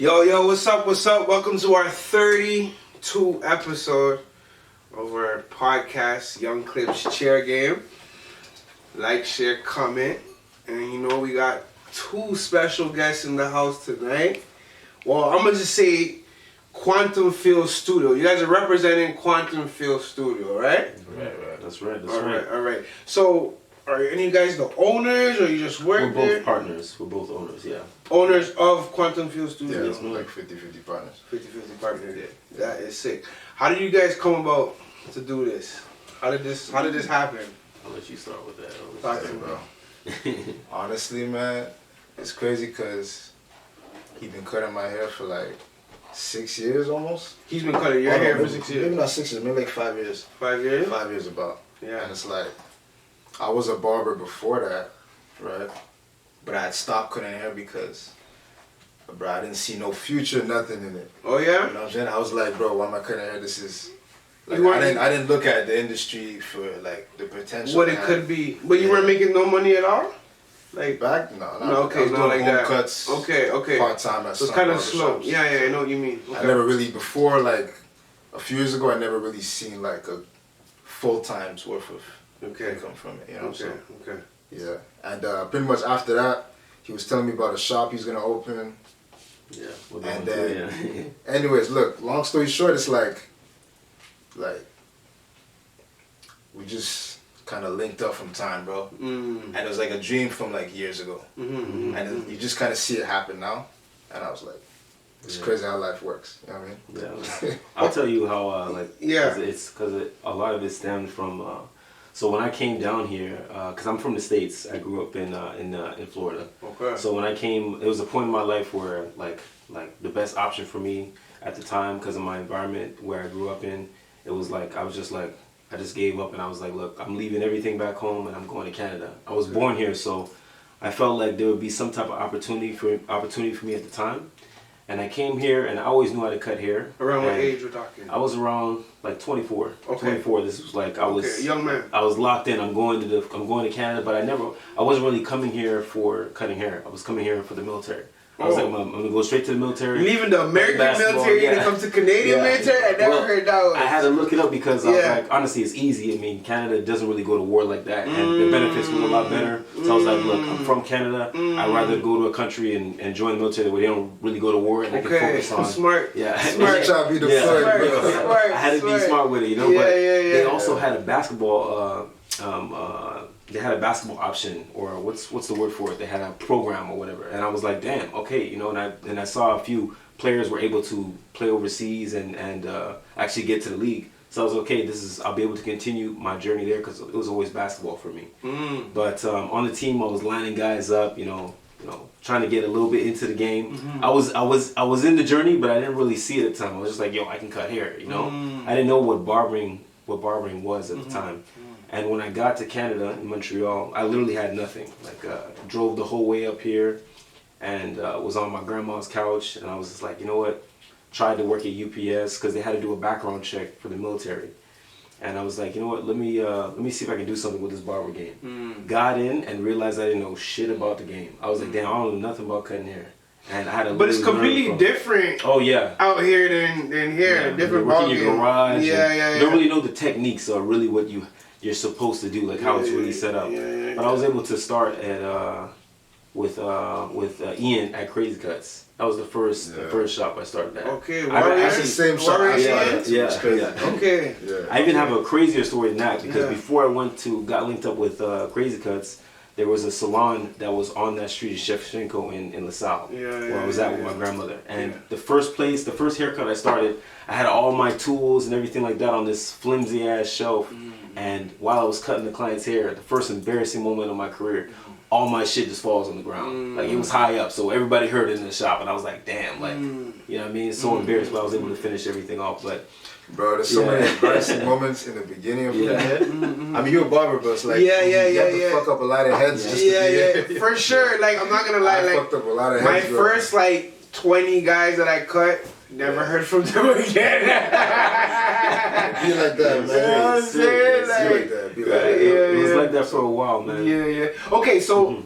Yo, what's up? Welcome to our 32 episode of our podcast, Young Clips Chair Game. Like, share, comment. And we got two special guests in the house tonight. Well, I'm going to just say Quantum Field Studio. You guys are representing Quantum Field Studio, right? Right. That's right. All right. So, are any of you guys the owners, or you just work We're there? both partners. We're both owners, yeah. Owners of Quantum Field Studio? Yeah, we're like 50-50 partners. 50-50 partners. Yeah. That is sick. How did you guys come about to do this? How did this happen? I'll let you start with that. Talk to Hey, me. bro. Honestly, man, it's crazy because he been cutting my hair for like 6 years almost. He's been cutting your hair for 6 Maybe years. not 6 years, maybe like 5 years. 5 years? 5 years about. Yeah. And it's like, I was a barber before that, right? But I had stopped cutting hair because, bro, I didn't see no future, nothing in it. Oh yeah? You know what I'm saying? I was like, bro, why am I cutting hair? This is, like, You weren't- I didn't look at the industry for like the potential. What it had. could be. But you Yeah. weren't making no money at all? Like, Back? No, okay, I was not doing like home that. cuts. Okay. Part-time at So it's some kind of slow. barbershops. Yeah, I know what you mean. I never really, before like a few years ago, I never really seen like a full time's worth of Okay. income from it, you know? Okay. So, yeah. And pretty much after that, he was telling me about a shop he's gonna open. Yeah. We're And going then- to, yeah. Anyways, look, long story short, it's like we just kind of linked up from time, bro. Mm. And it was like a dream from like years ago. Mm-hmm. And you just kind of see it happen now. And I was like, it's Yeah. crazy how life works. You know what I mean? Yeah. I'll tell you how, Yeah. because a lot of it stemmed from, so when I came down here, because I'm from the States, I grew up in Florida. Okay. So when I came, it was a point in my life where like the best option for me at the time, because of my environment where I grew up in, it was like I just gave up and I was like, look, I'm leaving everything back home and I'm going to Canada. I was born here, so I felt like there would be some type of opportunity for me at the time. And I came here and I always knew how to cut hair. Around what And age we're talking? I was around like 24. Okay. 24. This was like I was young man. I was locked in. I'm going to Canada, but I wasn't really coming here for cutting hair. I was coming here for the military. I was like, I'm gonna go straight to the military. Leaving the American Basketball, military yeah. to come to Canadian Yeah. military? I never Well, heard that one. I had to look it up because I was Yeah. like, honestly, it's easy. I mean, Canada doesn't really go to war like that, and the benefits were a lot better. So I was like, look, I'm from Canada. I'd rather go to a country and join the military where they don't really go to war and I can focus on. Smart. Yeah. Smart. Try to be the Yeah. fun, Smart. bro. Smart. I had to be smart with it, you know. Yeah, but yeah. they also had a basketball. They had a basketball option, or what's the word for it? They had a program or whatever, and I was like, damn, okay, you know. And I saw a few players were able to play overseas and actually get to the league. So I was okay. I'll be able to continue my journey there because it was always basketball for me. Mm. But on the team, I was lining guys up, you know, trying to get a little bit into the game. Mm-hmm. I was in the journey, but I didn't really see it at the time. I was just like, yo, I can cut hair, you know. I didn't know what barbering was at the time. And when I got to Canada in Montreal, I literally had nothing. Like drove the whole way up here, and was on my grandma's couch, and I was just like, you know what? Tried to work at UPS because they had to do a background check for the military. And I was like, you know what, let me see if I can do something with this barber game. Got in and realized I didn't know shit about the game. I was like, damn, I don't know nothing about cutting hair. And I had to But it's literally learn completely from- different Oh yeah. out here than here. Yeah, Different you work in ballgame. your garage. Yeah, and yeah. You don't really know the techniques or really what you're supposed to do, like how it's really set up. Yeah. But I was able to start at with Ian at Crazy Cuts. That was the first shop I started at. Okay, I Warrior. That's the same shop I Warrior started Ian? at, too. It's crazy. Okay. Yeah. I even have a crazier story than that because Yeah. before I got linked up with Crazy Cuts, there was a salon that was on that street, Chef Shenko in LaSalle, where I was at with my grandmother. And the first haircut I started, I had all my tools and everything like that on this flimsy ass shelf. And while I was cutting the client's hair, the first embarrassing moment of my career, all my shit just falls on the ground. Like it was high up, so everybody heard it in the shop, and I was like, damn, like, you know what I mean? So embarrassed, but I was able to finish everything off. But Bro, there's so many embarrassing moments in the beginning of your head. I mean, you're a barber, but it's like, Yeah, you have to fuck up a lot of heads just to be Yeah, for sure. Like, I'm not gonna lie, I like, fucked up a lot of my heads, bro. first, like, 20 guys that I cut, never heard from them again. Be like that, man. You know what I'm saying? Be like that. Be like that. it was like that for a while, man. Yeah. Okay, so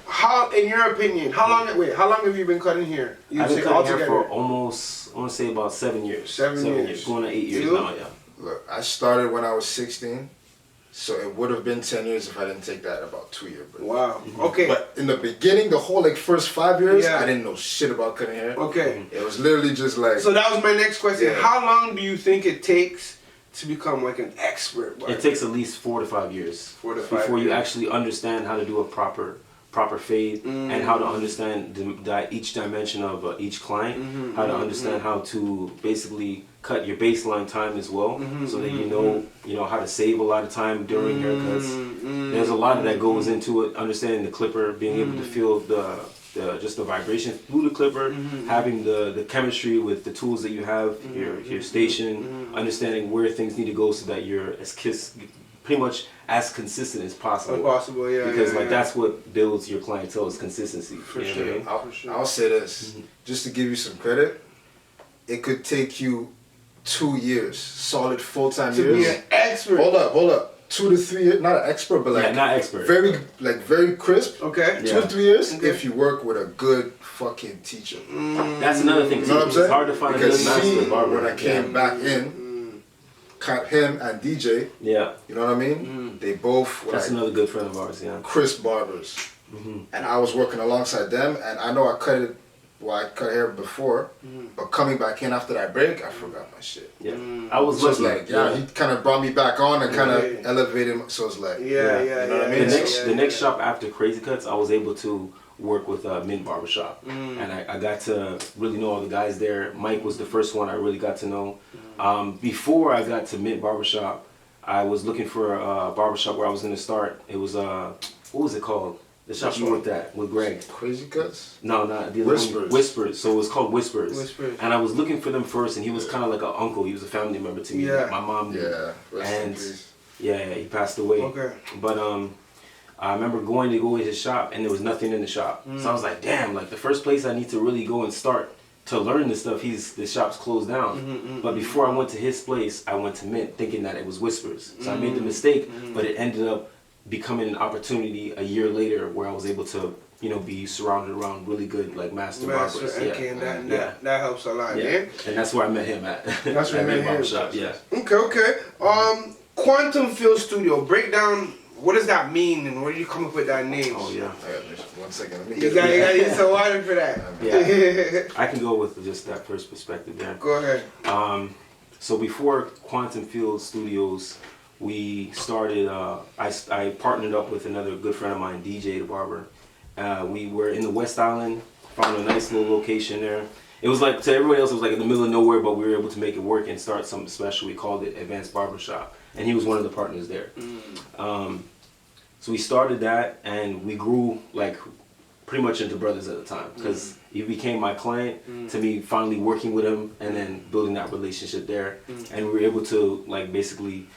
how, in your opinion, how long have you been cutting hair? I've been cutting hair for almost, I want to say about 7 years. 7 years. Going on 8 years You? now, yeah. Look, I started when I was 16, so it would have been 10 years if I didn't take that about 2 years. But, Wow. Okay. but in the beginning, the whole like first 5 years, Yeah. I didn't know shit about cutting hair. Okay. It was literally just like, So that was my next question. Yeah. How long do you think it takes to become like an expert barber? It takes at least 4 to 5 years 4 to 5 before you years. actually understand how to do a proper fade and how to understand each dimension of each client, how to understand how to basically cut your baseline time as well, so that you know how to save a lot of time during haircuts. There's a lot of that goes into it. Understanding the clipper, being able to feel just the vibration through the clipper, having the chemistry with the tools that you have, your station, understanding where things need to go so that you're pretty much as consistent as possible. Impossible, yeah. Because yeah. that's what builds your clientele is consistency. For you know sure. what I mean? I'll say this, just to give you some credit, it could take you 2 years, solid full-time To be years. an expert. Hold up, 2 to 3 years, not an expert, but like Yeah, not expert. very crisp. Okay. 2 to 3 years Okay. if you work with a good fucking teacher. That's another thing You too. know what I'm It's saying? hard to find a Because good see, master barber. when I came back in, cut him and DJ, Yeah, you know what I mean? They both were that's like another good friend of ours. Yeah. crisp barbers. And I was working alongside them, and I know I cut hair before, but coming back in after that break, I forgot my shit. Yeah, I was So it's lucky. like, yeah, he kind of brought me back on and kind of Yeah. elevated me. So it's like, Yeah. You know what I mean? The next shop after Crazy Cuts, I was able to work with Mint Barbershop, and I got to really know all the guys there. Mike was the first one I really got to know. Before I got to Mint Barbershop, I was looking for a barbershop where I was going to start. It was what was it called? The shop you worked at with Greg. Crazy Cuts? No, not the other Whispers. one. Whispers. So it was called Whispers. Whispers. And I was looking for them first, and he was kind of like an uncle. He was a family member to me. Yeah. Like my mom knew. Yeah, rest in And peace. yeah, he passed away. Okay. But I remember going to go to his shop, and there was nothing in the shop. So I was like, damn, like the first place I need to really go and start to learn this stuff, the shop's closed down. But before I went to his place, I went to Mint thinking that it was Whispers. So I made the mistake, but it ended up becoming an opportunity a year later where I was able to, be surrounded around really good like master barbers. Okay, and that helps a lot, Yeah. man. And that's where I met him at. That's where at you met Mint him. Barbershop, yeah. Okay. Quantum Field Studio. Break down. What does that mean, and where did you come up with that name? Oh yeah. I got this. 1 second. Let me You get got it. to use some water for that. Yeah. I can go with just that first perspective there. Go ahead. So before Quantum Field Studios, we started, I partnered up with another good friend of mine, DJ the Barber. We were in the West Island, found a nice little location there. It was like, to everybody else, it was like in the middle of nowhere, but we were able to make it work and start something special. We called it Advanced Barbershop, and he was one of the partners there. So we started that, and we grew like pretty much into brothers at the time, because he became my client, to me finally working with him and then building that relationship there. And we were able to like basically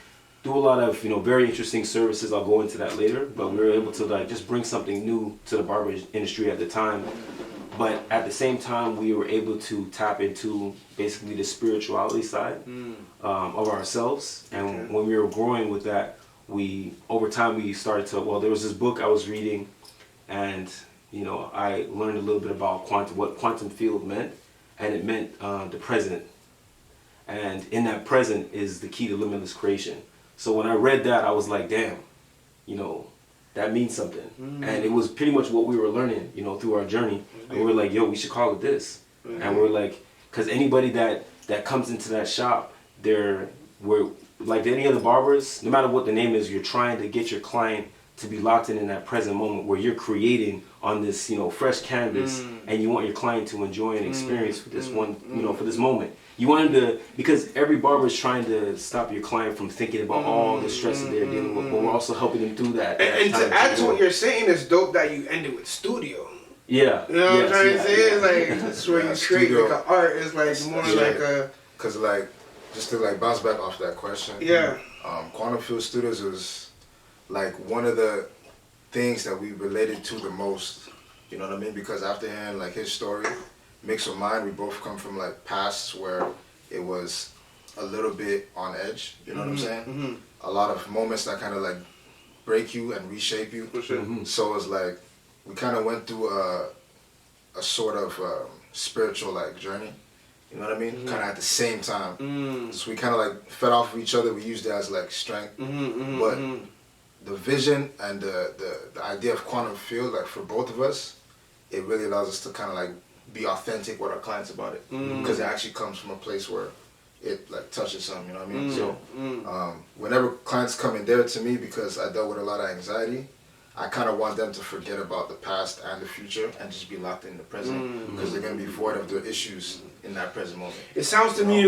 do a lot of very interesting services. I'll go into that later, but we were able to like just bring something new to the barber industry at the time. But at the same time, we were able to tap into basically the spirituality side of ourselves. And when we were growing with that, over time we started to, there was this book I was reading, and I learned a little bit about what quantum field meant, and it meant the present. And in that present is the key to limitless creation. So when I read that, I was like, damn, that means something. And it was pretty much what we were learning, through our journey. And we were like, yo, we should call it this. And we're like, because anybody that comes into that shop, we're like any other barbers, no matter what the name is, you're trying to get your client to be locked in that present moment where you're creating on this, fresh canvas, and you want your client to enjoy and experience for this one, for this moment. You want them to, because every barber is trying to stop your client from thinking about all the stress that they're dealing with, but we're also helping them through that. And to add to what you're saying, it's dope that you ended with studio. Yeah. You know what I'm trying to say? It's like, Yeah, that's where you create studio. like an art. It's like more like a... Because like, just to like bounce back off that question. Yeah. Quantum Field Studios was like one of the things that we related to the most. You know what I mean? Because after hearing like his story, mixed with mine, we both come from like pasts where it was a little bit on edge. You know what I'm saying? A lot of moments that kind of like break you and reshape you. For sure. So it's like we kind of went through a sort of spiritual like journey. You know what I mean? Kind of at the same time. So we kind of like fed off of each other. We used it as like strength. But the vision and the idea of quantum field, like for both of us, it really allows us to kind of like be authentic with our clients about it, because it actually comes from a place where it like touches something. You know what I mean? So whenever clients come in there to me, because I dealt with a lot of anxiety, I kind of want them to forget about the past and the future and just be locked in the present, because they're gonna be void of their issues in that present moment. It sounds to me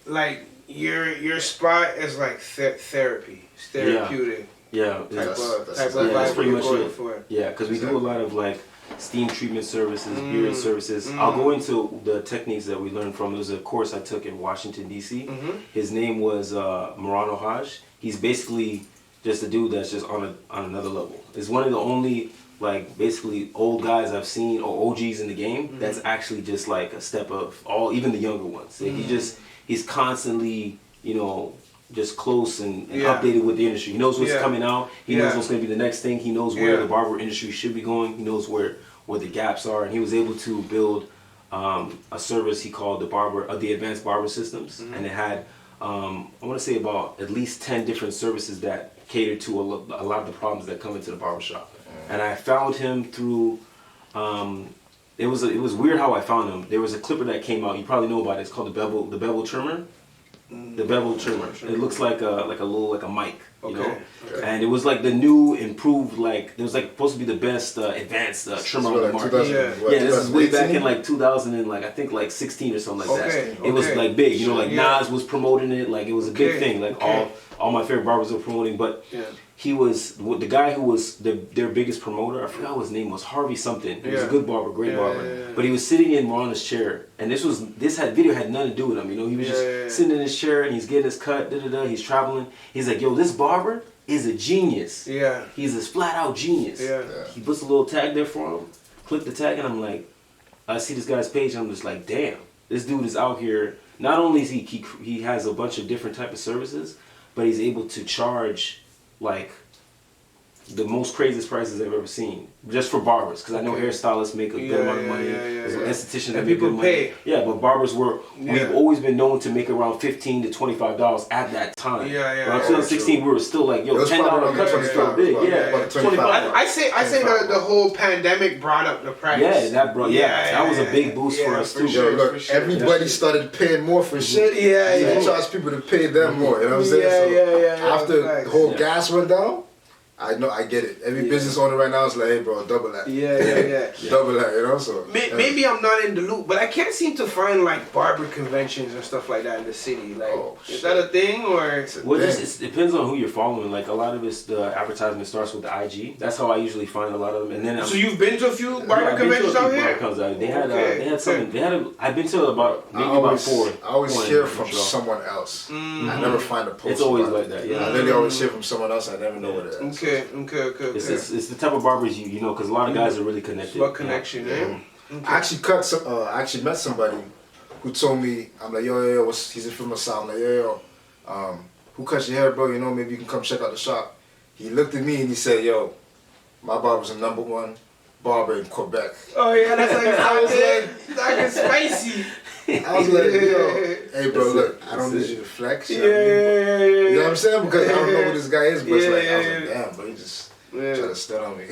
like your spot is like therapy. It's therapeutic. Yeah, Type of that's vibe pretty you're much going it. for. Yeah, because we do a lot of like steam treatment services, beard services. I'll go into the techniques that we learned from. There was a course I took in Washington D.C. His name was Morano Haj. He's basically just a dude that's just on another level. It's one of the only like basically old guys I've seen or OGs in the game that's actually just like a step of even the younger ones. Like, he's constantly, you know, just close and updated with the industry. He knows what's coming out. He knows what's going to be the next thing. He knows where the barber industry should be going. He knows where the gaps are, and he was able to build a service he called the Advanced Barber Systems, and it had I want to say about at least 10 different services that cater to a lot of the problems that come into the barbershop. And I found him through. It was weird how I found him. There was a clipper that came out. You probably know about it. It's called the bevel trimmer. The bevel trimmer. It looks like a mic, you know. Okay. And it was like the new, improved, like it was like supposed to be the best advanced trimmer on the market. This is way back in like 2000 and like I think like 16 or something like that. It was like big, you know, like Nas was promoting it. Like it was a big thing. Like all my favorite barbers were promoting, but. He was the guy who was their biggest promoter. I forgot what his name was. Harvey something. He was a good barber, great barber. But he was sitting in Morano's chair, and this video had nothing to do with him. You know, he was just sitting in his chair and he's getting his cut. He's traveling. He's like, "Yo, this barber is a genius. Yeah, he's a flat out genius." He puts a little tag there for him. Click the tag, and I'm like, I see this guy's page, and I'm just like, damn, this dude is out here. Not only is he has a bunch of different type of services, but he's able to charge like the most craziest prices I've ever seen, just for barbers. Because I know hairstylists make a good amount of money. Estheticians that make good money. Yeah, but barbers we've always been known to make around $15 to $25 at that time. Around 2016, we were still like, yo, $10 cuts was still big. I say the whole pandemic brought up the price. That was a big boost for us too. Yo, look, everybody started paying more for shit. They charged people to pay them more. You know what I'm saying? So after the whole gas went down, I know, I get it. Every business owner right now is like, hey, bro, double that. Double that, you know? So maybe I'm not in the loop, but I can't seem to find like barber conventions and stuff like that in the city. Like, is that a thing or? Well, it depends on who you're following. Like a lot of it's the advertisement starts with the IG. That's how I usually find a lot of them. And then so you've been to a few barber conventions out here? They had something. I've been to about four. I always hear from someone else. I never find a post. It's always like that. Yeah, I literally always hear from someone else. I never know what it is. Okay. It's the type of barbers you know, because a lot of guys are really connected. What connection, I actually met somebody who told me, I'm like, yo, he's from Assam. I'm like, yo, who cuts your hair, bro? You know, maybe you can come check out the shop. He looked at me and he said, yo, my barber's the #1 barber in Quebec. Oh yeah, that's like, I was like spicy. I was like, yo, hey bro, look, I don't need you to flex. You know what I'm saying? Because I don't know who this guy is, but it's like, I was like, damn, bro, he just trying to stun on me.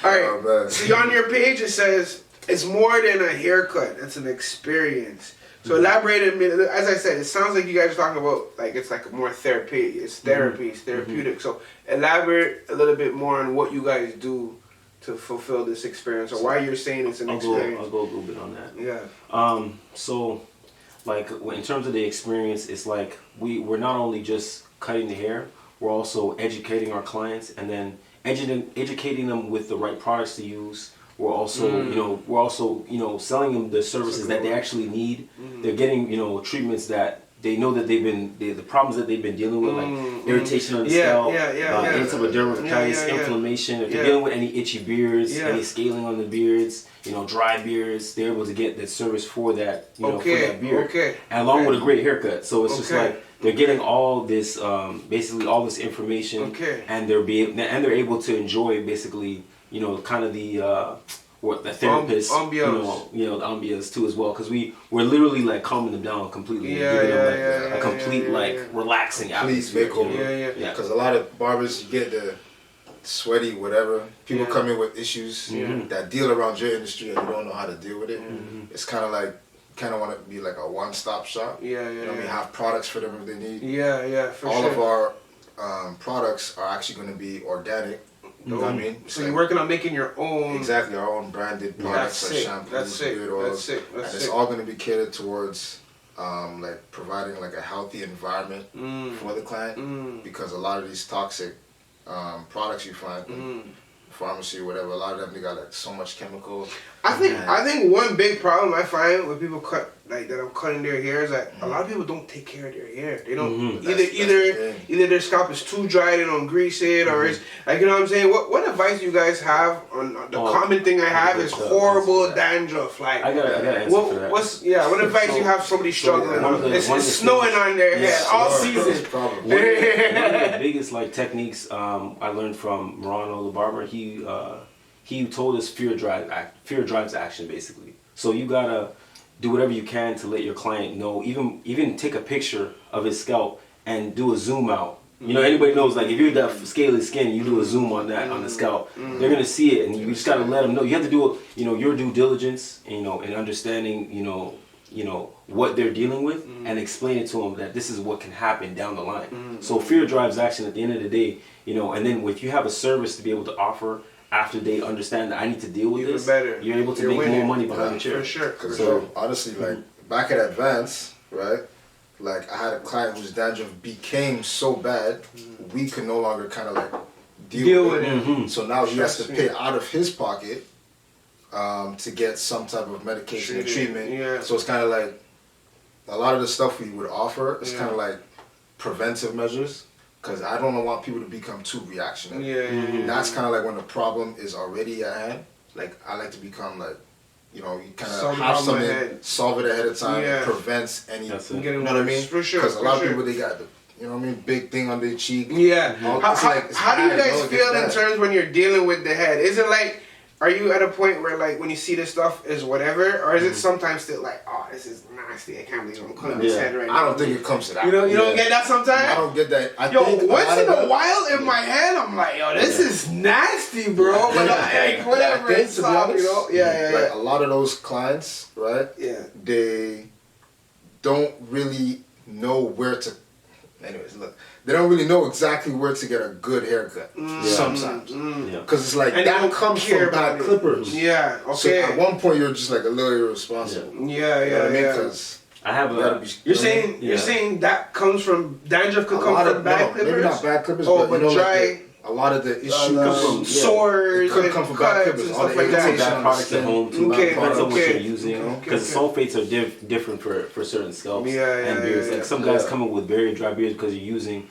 Alright, see on your page it says, it's more than a haircut, it's an experience. So elaborate a minute. As I said, it sounds like you guys are talking about, like, it's like more therapy. It's therapy, it's therapeutic. So elaborate a little bit more on what you guys do to fulfill this experience, or why you're saying it's an experience. I'll go a little bit on that. Yeah. So, like, in terms of the experience, it's like we're not only just cutting the hair, we're also educating our clients, and then educating them with the right products to use. We're also, selling them the services that they actually need. They're getting, treatments that they know that the problems that they've been dealing with, like irritation on the scalp, any type of dermatitis, inflammation. If they're dealing with any itchy beards, any scaling on the beards, dry beards, they're able to get that service for that, for that beard, and along with a great haircut. So it's just like they're getting all this basically all this information, Okay. and they're able to enjoy basically kind of the what the therapist ambiance. the ambiance too as well, because we're literally like calming them down completely, and giving them like a complete relaxing Please atmosphere. makeover. Yeah. Because a lot of barbers, you get the sweaty whatever. People come in with issues that deal around your industry and you don't know how to deal with it. It's kind of like want to be like a one-stop shop. You know what I mean? Have products for them if they need. For all sure. of our products are actually going to be organic. You know what I mean? So you're working on making your own. Exactly, our own branded products like shampoos, beard oils, and it's all going to be catered towards like providing like a healthy environment for the client, because a lot of these toxic products you find in pharmacy or whatever, a lot of them they got like so much chemical. I think one big problem I find with people that I'm cutting their hair is that a lot of people don't take care of their hair. They don't either their scalp is too dry, they don't grease it, or it's like, you know what I'm saying. What advice do you guys have on the common thing I have is horrible dandruff. Like I gotta answer for that. What advice do you have somebody struggling? It's snowing on their head all season. One of the biggest like techniques I learned from Morano the barber, he told us fear drives action basically. So you gotta do whatever you can to let your client know, even take a picture of his scalp and do a zoom out. Anybody knows, like, if you got scaly skin, you do a zoom on that on the scalp, they're gonna see it, and you just gotta let them know. You have to do your due diligence, in understanding what they're dealing with, and explain it to them that this is what can happen down the line. So fear drives action at the end of the day, and then if you have a service to be able to offer after they understand that I need to deal with this, better. You're able to make more money behind the chair. For sure. Because honestly, like back at Advance, right? Like I had a client whose dandruff became so bad, we could no longer kind of like deal with it. So now he has to pay out of his pocket to get some type of medication and treatment. Yeah. So it's kind of like a lot of the stuff we would offer is kind of like preventive measures. Because I don't want people to become too reactionary. That's kind of like when the problem is already at hand. Like I like to become like, you kind of have something, solve it ahead of time. It prevents any. You know what I mean? For sure. Because a lot of people they got the, big thing on their cheek. Yeah. How do you guys feel in terms when you're dealing with the head? Is it like, are you at a point where like when you see this stuff is whatever, or is it sometimes still like, oh, this is nasty, I can't believe I'm cutting this head right now? I don't think it comes to that. You don't get that sometimes? I don't get that. Once in a while in my head, I'm like, yo, this is nasty, bro. But like, whatever, it's up, Like a lot of those clients, right? Yeah. They don't really know where to. Anyways, look, they don't really know exactly where to get a good haircut sometimes. Because it's like, and that comes from bad clippers. Yeah, okay. So at one point, you're just like a little irresponsible. Yeah, you know what I mean? Because I have you're saying that comes from, dandruff could come from bad clippers? Maybe not bad clippers, but dry. Like a lot of the issues come from sores. It could come from bad clippers. All the bad products at home too. Depends on what you're using. Because sulfates are different for certain scalps and beards. Like some guys come up with very dry beards because you're using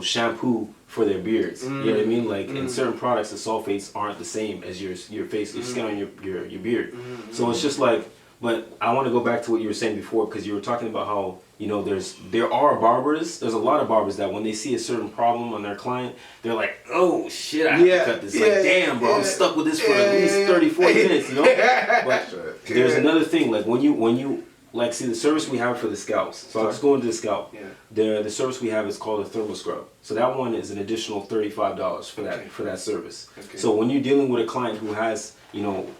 shampoo for their beards. You know what I mean? Like in certain products, the sulfates aren't the same as your face, your skin on your beard. So it's just like. But I want to go back to what you were saying before, because you were talking about how there are barbers. There's a lot of barbers that when they see a certain problem on their client, they're like, oh shit, I have to cut this. Like, damn, bro, I'm stuck with this for at least 30, 40 minutes, But there's another thing, like when you like see the service we have for the scalps. So let's go into the scalp. The service we have is called a thermal scrub. So that one is an additional $35 for that service. So when you're dealing with a client who has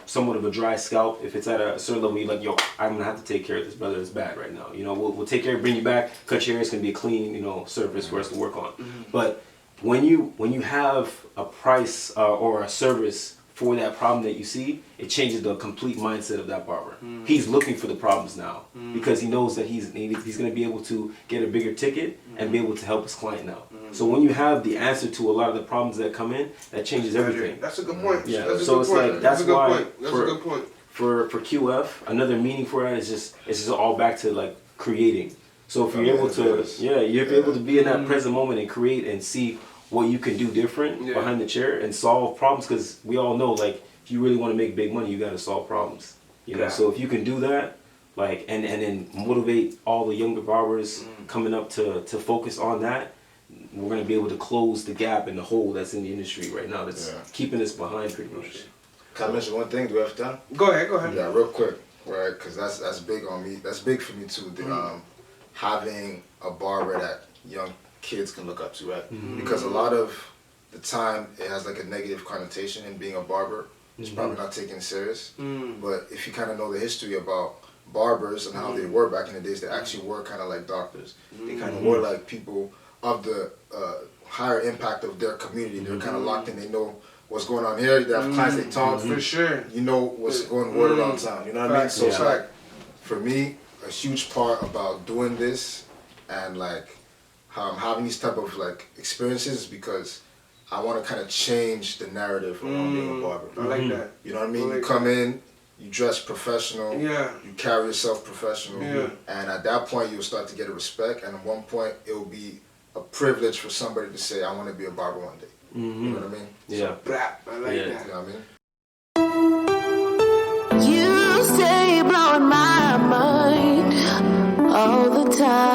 somewhat of a dry scalp, if it's at a certain level, you're like, yo, I'm gonna have to take care of this, brother. It's bad right now. We'll take care of, bring you back, cut your hair. It's gonna be a clean, surface for us to work on. But when you have a price or a service for that problem that you see, it changes the complete mindset of that barber. He's looking for the problems now because he knows that he's going to be able to get a bigger ticket and be able to help his client now. So when you have the answer to a lot of the problems that come in, that changes everything. That's a good point. Yeah. So it's like that's why for QF, another meaning for that is just all back to like creating. So if you're able to you're able to be in that present moment and create and see what you can do different behind the chair and solve problems, because we all know, like, if you really want to make big money, you got to solve problems. So if you can do that, like and then motivate all the younger barbers coming up to focus on that, we're gonna be able to close the gap and the hole that's in the industry right now that's keeping us behind pretty much. Can I mention one thing? Do we have time? Go ahead. Yeah, real quick, right? Because that's big on me. That's big for me too. Having a barber that young kids can look up to, right? Because a lot of the time it has like a negative connotation in being a barber. It's probably not taken serious. But if you kind of know the history about barbers and how they were back in the days, they actually were kind of like doctors. They kind of were like people of the higher impact of their community. They're kind of locked in. They know what's going on here. They have clients they talk. For sure. You know what's going word around town. You know what I mean? So it's like, for me, a huge part about doing this and like how I'm having these type of like experiences is because I want to kind of change the narrative around being a barber. I like that. You know what I mean? You come in, you dress professional, Yeah. you carry yourself professional, Yeah. and at that point you'll start to get a respect, and at one point it will be a privilege for somebody to say, I want to be a barber one day. You know what I mean? Yeah. Blap. I like Yeah. that. You know what I mean? You stay blowing my mind all the time.